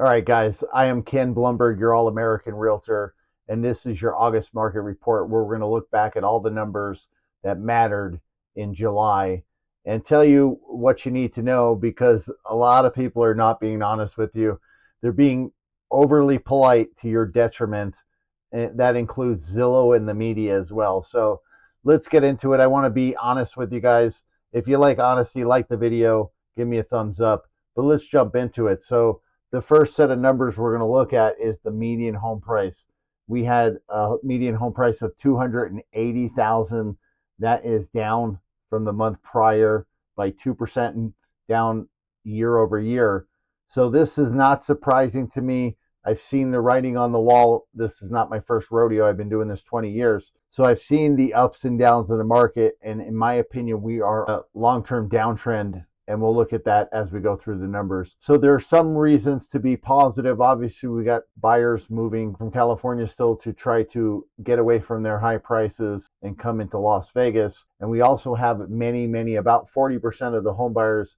All right, guys, I am Ken Blumberg, your All-American Realtor, and this is your August market report where we're going to look back at all the numbers that mattered in July and tell you what you need to know, because a lot of people are not being honest with you. They're being overly polite to your detriment, and that includes Zillow and the media as well. So let's get into it. I want to be honest with you guys. If you like honesty, like the video, give me a thumbs up, but let's jump into it. So the first set of numbers we're going to look at is the median home price. We had a median home price of $280,000. That is down from the month prior by 2% and down year over year. So this is not surprising to me. I've seen the writing on the wall. This is not my first rodeo. I've been doing this 20 years. So I've seen the ups and downs of the market. And in my opinion, we are a long-term downtrend. And we'll look at that as we go through the numbers. So there are some reasons to be positive. Obviously, we got buyers moving from California still to try to get away from their high prices and come into Las Vegas. And we also have many, about 40% of the home buyers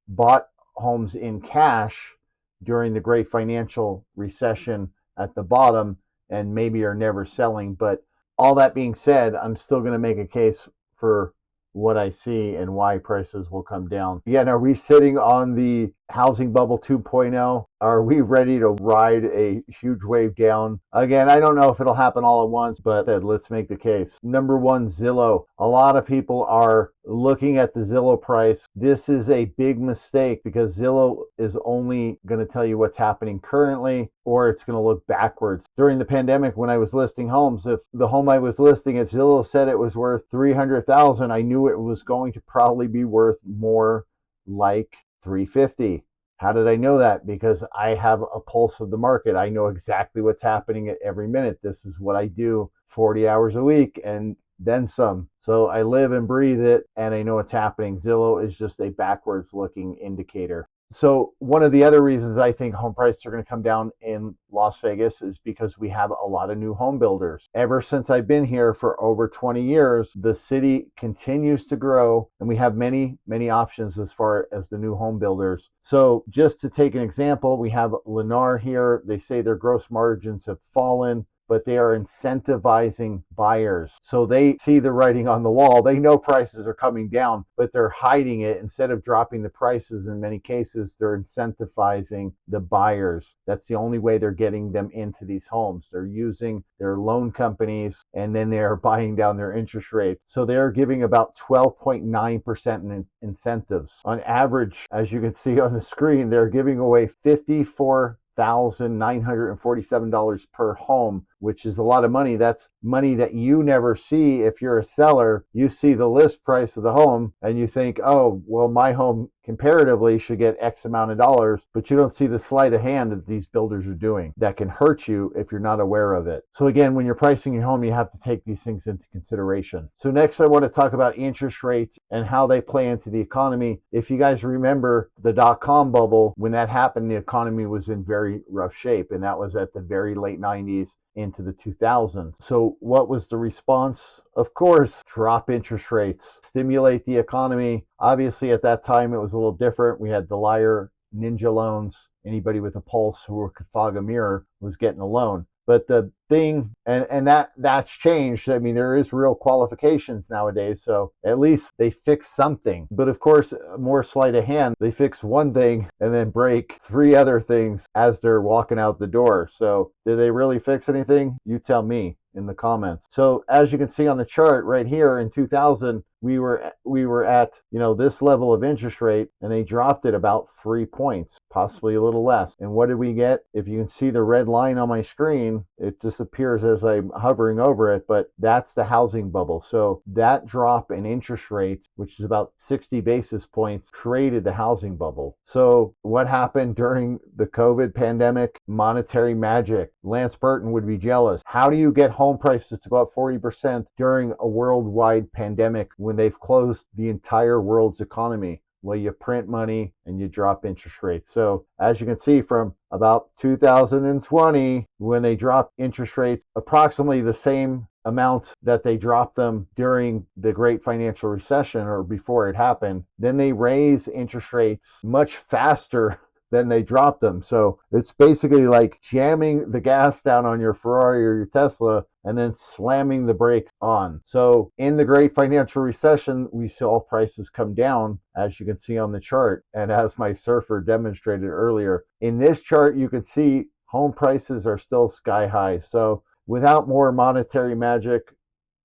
bought homes in cash during the great financial recession at the bottom and maybe are never selling. But all that being said, I'm still going to make a case for what I see and why prices will come down. Again, are we sitting on the housing bubble 2.0? Are we ready to ride a huge wave down? Again, I don't know if it'll happen all at once, but let's make the case. Number one, Zillow. A lot of people are looking at the Zillow price. This is a big mistake because Zillow is only going to tell you what's happening currently, or it's going to look backwards. During the pandemic, when I was listing homes, if the home I was listing, if Zillow said it was worth $300,000, I knew it was going to probably be worth more, like $350,000. How did I know that? Because I have a pulse of the market. I know exactly what's happening at every minute. This is what I do 40 hours a week and then some. So I live and breathe it, and I know what's happening. Zillow is just a backwards looking indicator. So one of the other reasons I think home prices are going to come down in Las Vegas is because we have a lot of new home builders. Ever since I've been here for over 20 years, the city continues to grow, and we have many options as far as the new home builders. So just to take an example, we have Lennar here. They say their gross margins have fallen, but they are incentivizing buyers. So they see the writing on the wall. They know prices are coming down, but they're hiding it. Instead of dropping the prices, in many cases, they're incentivizing the buyers. That's the only way they're getting them into these homes. They're using their loan companies, and then they're buying down their interest rates. So they're giving about 12.9% in incentives. On average, as you can see on the screen, they're giving away $54,947 per home, which is a lot of money. That's money that you never see if you're a seller. You see the list price of the home and you think, oh, well, my home comparatively should get X amount of dollars, but you don't see the sleight of hand that these builders are doing that can hurt you if you're not aware of it. So again, when you're pricing your home, you have to take these things into consideration. So next, I want to talk about interest rates and how they play into the economy. If you guys remember the dot-com bubble, when that happened, the economy was in very rough shape, and that was at the very late 90s into the 2000s. So what was the response? Of course, drop interest rates, stimulate the economy. Obviously, at that time, it was a little different. We had the liar ninja loans. Anybody with a pulse who could fog a mirror was getting a loan. But the thing, and that's changed. I mean, there is real qualifications nowadays, so at least they fix something. But of course, more sleight of hand, they fix one thing and then break three other things as they're walking out the door. So did they really fix anything? You tell me in the comments. So as you can see on the chart right here, in 2000, we were at this level of interest rate, and they dropped it about 3 points, possibly a little less. And what did we get? If you can see the red line on my screen, it disappears as I'm hovering over it, but that's the housing bubble. So that drop in interest rates, which is about 60 basis points, created the housing bubble. So what happened during the COVID pandemic? Monetary magic. Lance Burton would be jealous. How do you get home prices to go up 40% during a worldwide pandemic when they've closed the entire world's economy? Well, you print money and you drop interest rates. So as you can see, from about 2020, when they dropped interest rates approximately the same amount that they dropped them during the great financial recession or before it happened, then they raise interest rates much faster then they dropped them. So it's basically like jamming the gas down on your Ferrari or your Tesla and then slamming the brakes on. So in the great financial recession, we saw prices come down, as you can see on the chart. And as my surfer demonstrated earlier, in this chart, you can see home prices are still sky high. So without more monetary magic,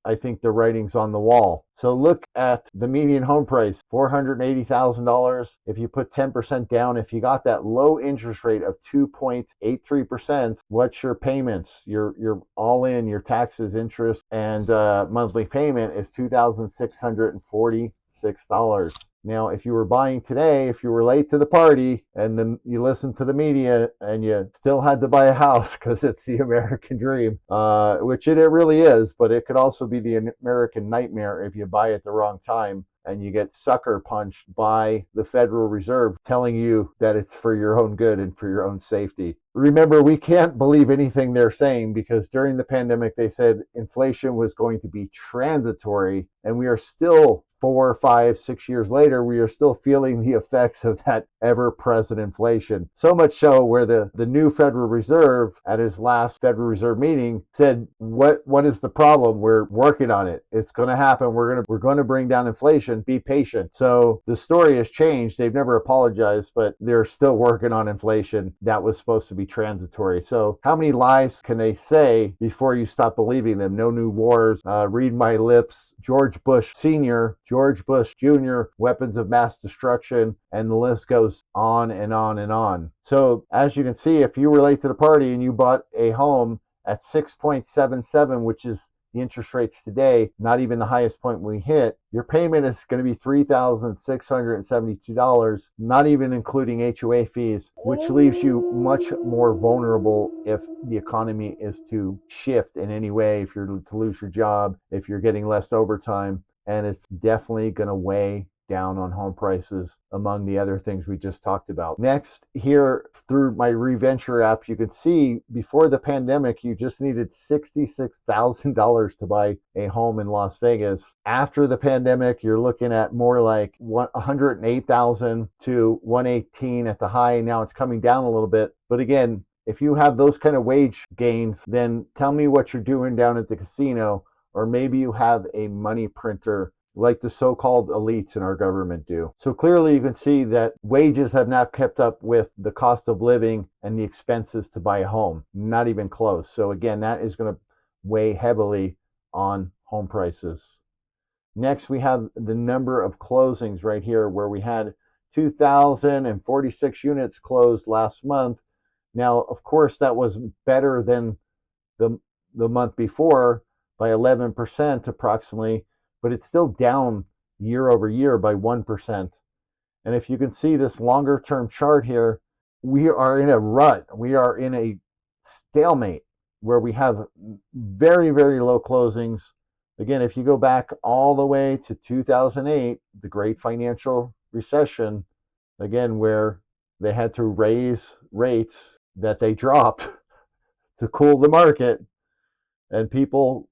I think the writing's on the wall. So look at the median home price, $480,000. If you put 10% down, if you got that low interest rate of 2.83%, what's your payments? Your all in, your taxes, interest, and monthly payment is $2,646. Now, if you were buying today, if you were late to the party and then you listened to the media and you still had to buy a house because it's the American dream, which it really is, but it could also be the American nightmare if you buy at the wrong time and you get sucker punched by the Federal Reserve telling you that it's for your own good and for your own safety. Remember, we can't believe anything they're saying because during the pandemic, they said inflation was going to be transitory, and we are still 4, 5, 6 years later, we are still feeling the effects of that ever-present inflation. So much so where the new Federal Reserve at his last Federal Reserve meeting said, what is the problem? We're working on it. It's going to happen. We're going to bring down inflation. Be patient. So the story has changed. They've never apologized, but they're still working on inflation. That was supposed to be transitory. So how many lies can they say before you stop believing them? No new wars. Read my lips. George Bush Sr., George Bush Jr., weapons of mass destruction, and the list goes on and on and on. So as you can see, if you were late to the party and you bought a home at 6.77, which is the interest rates today, not even the highest point we hit, your payment is going to be $3,672, not even including HOA fees, which leaves you much more vulnerable if the economy is to shift in any way, if you're to lose your job, if you're getting less overtime. And it's definitely going to weigh down on home prices among the other things we just talked about. Next, here through my Reventure app, you can see before the pandemic, you just needed $66,000 to buy a home in Las Vegas. After the pandemic, you're looking at more like $108,000 to $118,000 at the high. Now it's coming down a little bit. But again, if you have those kind of wage gains, then tell me what you're doing down at the casino, or maybe you have a money printer like the so-called elites in our government do. So clearly you can see that wages have not kept up with the cost of living and the expenses to buy a home, not even close. So again, that is going to weigh heavily on home prices. Next, we have the number of closings right here, where we had 2,046 units closed last month. Now, of course, that was better than the month before by 11% approximately, but it's still down year over year by 1%. And if you can see this longer term chart here, we are in a rut. We are in a stalemate where we have very, very low closings. Again, if you go back all the way to 2008, the great financial recession, again, where they had to raise rates that they dropped to cool the market, and people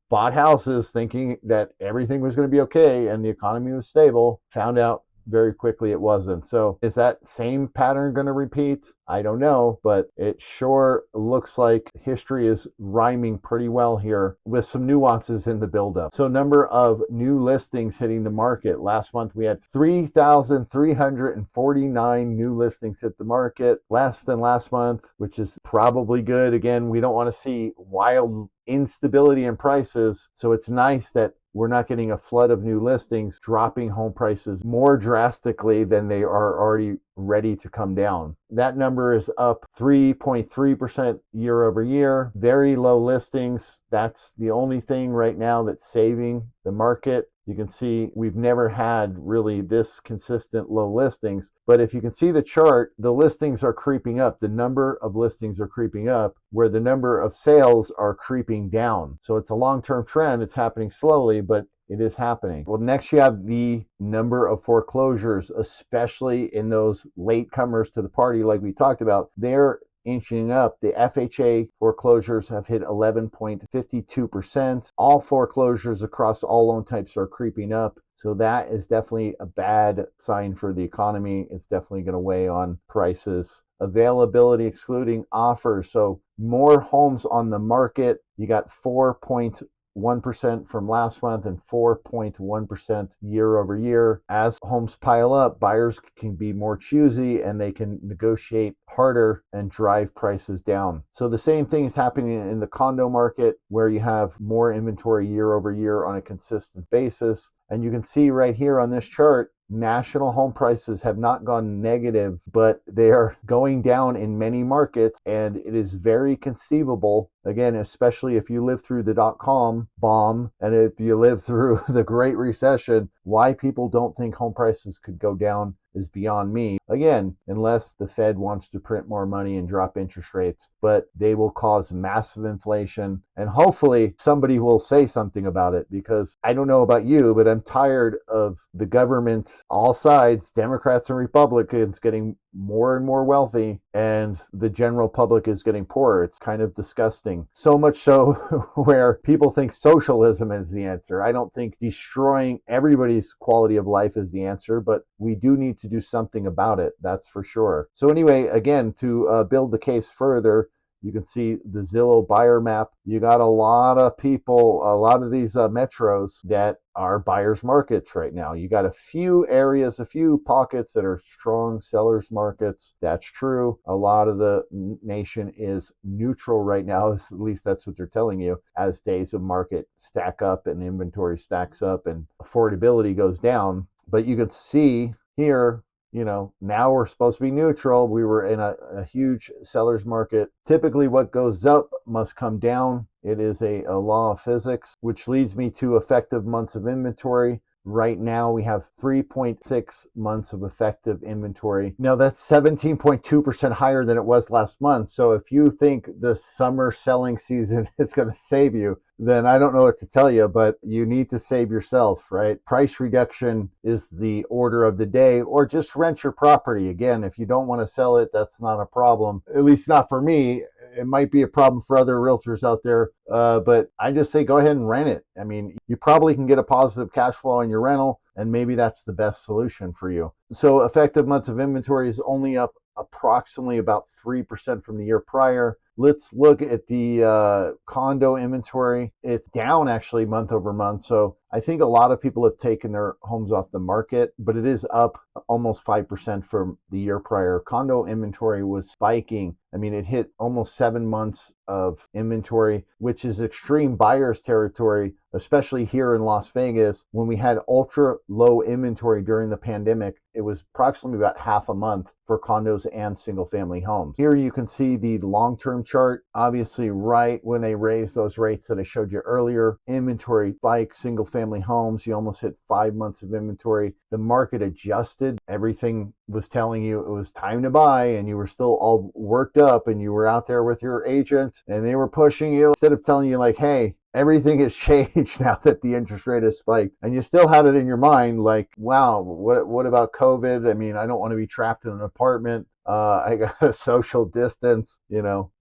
bought houses thinking that everything was going to be okay and the economy was stable, found out very quickly it wasn't. So is that same pattern going to repeat? I don't know, but it sure looks like history is rhyming pretty well here with some nuances in the buildup. So number of new listings hitting the market. Last month we had 3,349 new listings hit the market, less than last month, which is probably good. Again, we don't want to see wild instability in prices. So it's nice that we're not getting a flood of new listings, dropping home prices more drastically than they are already ready to come down. That number is up 3.3% year over year. Very low listings. That's the only thing right now that's saving the market. You can see we've never had really this consistent low listings. But if you can see the chart, the listings are creeping up. The number of listings are creeping up, where the number of sales are creeping down. So it's a long-term trend. It's happening slowly, but it is happening. Well, next you have the number of foreclosures, especially in those latecomers to the party like we talked about. They're inching up. The FHA foreclosures have hit 11.52%. All foreclosures across all loan types are creeping up. So that is definitely a bad sign for the economy. It's definitely going to weigh on prices. Availability excluding offers. So more homes on the market. You got 4.1% from last month and 4.1% year over year. As homes pile up, buyers can be more choosy and they can negotiate harder and drive prices down. So the same thing is happening in the condo market, where you have more inventory year over year on a consistent basis. And you can see right here on this chart, national home prices have not gone negative, but they are going down in many markets. And it is very conceivable, again, especially if you live through the dot-com bomb and if you live through the Great Recession, why people don't think home prices could go down is beyond me. Again, unless the Fed wants to print more money and drop interest rates, but they will cause massive inflation. And hopefully somebody will say something about it, because I don't know about you, but I'm tired of the government, all sides, Democrats and Republicans, getting more and more wealthy and the general public is getting poorer. It's kind of disgusting. So much so where people think socialism is the answer. I don't think destroying everybody's quality of life is the answer, but we do need to do something about it. That's for sure. So anyway, again, to build the case further, you can see the Zillow buyer map. You got a lot of people, a lot of these metros that are buyers markets right now. You got a few areas, a few pockets that are strong sellers markets. That's true. A lot of the nation is neutral right now. At least that's what they're telling you, as days of market stack up and inventory stacks up and affordability goes down. But you can see here, now we're supposed to be neutral. We were in a huge seller's market. Typically what goes up must come down. It is a law of physics, which leads me to effective months of inventory. Right now we have 3.6 months of effective inventory. Now that's 17.2% higher than it was last month. So if you think the summer selling season is going to save you, then I don't know what to tell you, but you need to save yourself, right? Price reduction is the order of the day, or just rent your property. Again, if you don't want to sell it, that's not a problem. At least not for me. It might be a problem for other realtors out there, but I just say go ahead and rent it. I mean, you probably can get a positive cash flow on your rental, and maybe that's the best solution for you. So effective months of inventory is only up approximately about 3% from the year prior. Let's look at the condo inventory. It's down actually month over month. So I think a lot of people have taken their homes off the market, but it is up almost 5% from the year prior. Condo inventory was spiking. I mean, it hit almost 7 months of inventory, which is extreme buyer's territory, especially here in Las Vegas. When we had ultra low inventory during the pandemic, it was approximately about half a month for condos and single family homes. Here you can see the long-term chart. Obviously, right when they raised those rates that I showed you earlier, inventory spiked. Single family homes, you almost hit 5 months of inventory. The market adjusted. Everything was telling you it was time to buy, and you were still all worked up, and you were out there with your agent and they were pushing you, instead of telling you like, hey, everything has changed now that the interest rate has spiked. And you still had it in your mind like, wow, what about COVID? I mean, I don't want to be trapped in an apartment. I got a social distance,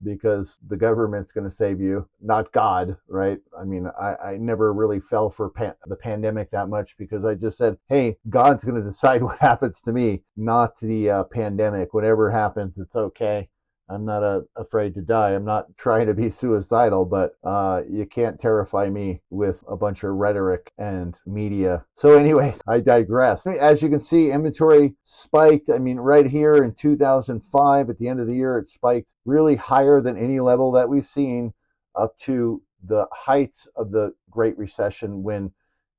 because the government's going to save you, not God, right? I mean, I never really fell for the pandemic that much, because I just said, hey, God's going to decide what happens to me, not the pandemic. Whatever happens, it's okay. I'm not afraid to die. I'm not trying to be suicidal, but you can't terrify me with a bunch of rhetoric and media. So anyway, I digress. As you can see, inventory spiked. I mean, right here in 2005, at the end of the year, it spiked really higher than any level that we've seen up to the heights of the Great Recession, when,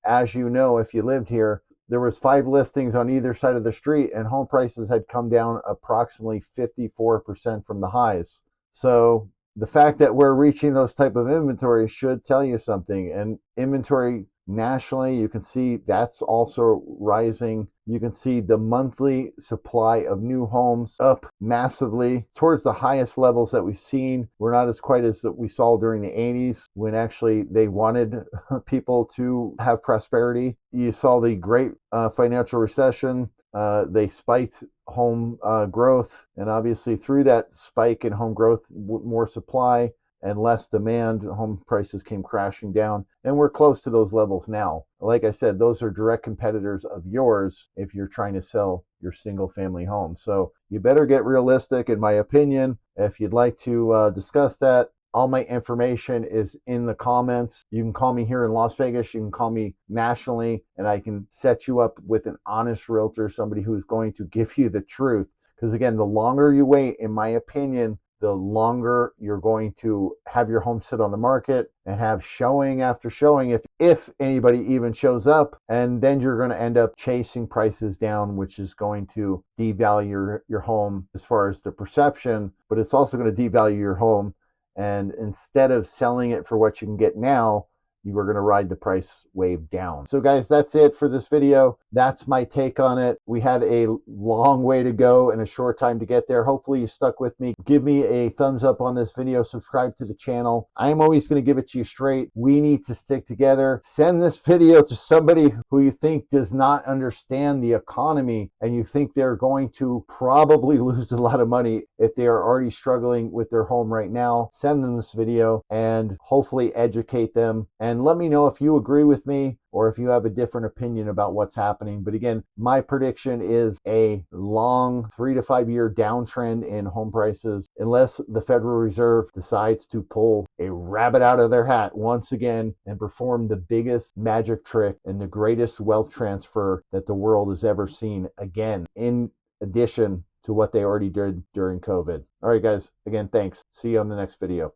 as you know, if you lived here, there was 5 listings on either side of the street, and home prices had come down approximately 54% from the highs. So the fact that we're reaching those type of inventory should tell you something. And inventory nationally, you can see that's also rising. You can see the monthly supply of new homes up massively towards the highest levels that we've seen. We're not as quite as we saw during the 80s, when actually they wanted people to have prosperity. You saw the great financial recession. They spiked home growth, and obviously through that spike in home growth, more supply, and less demand, home prices came crashing down, and we're close to those levels now. Like I said, those are direct competitors of yours if you're trying to sell your single family home. So you better get realistic, in my opinion. If you'd like to discuss that, all my information is in the comments. You can call me here in Las Vegas. You can call me nationally, and I can set you up with an honest realtor, somebody who's going to give you the truth. Because again, the longer you wait, in my opinion, the longer you're going to have your home sit on the market and have showing after showing, if anybody even shows up, and then you're going to end up chasing prices down, which is going to devalue your home as far as the perception, but it's also going to devalue your home. And instead of selling it for what you can get now, you are going to ride the price wave down. So guys, that's it for this video. That's my take on it. We had a long way to go and a short time to get there. Hopefully you stuck with me. Give me a thumbs up on this video. Subscribe to the channel. I'm always going to give it to you straight. We need to stick together. Send this video to somebody who you think does not understand the economy and you think they're going to probably lose a lot of money if they are already struggling with their home right now. Send them this video and hopefully educate them. And let me know if you agree with me or if you have a different opinion about what's happening. But again, my prediction is a long 3 to 5 year downtrend in home prices unless the Federal Reserve decides to pull a rabbit out of their hat once again and perform the biggest magic trick and the greatest wealth transfer that the world has ever seen again, in addition to what they already did during COVID. All right, guys, again, thanks. See you on the next video.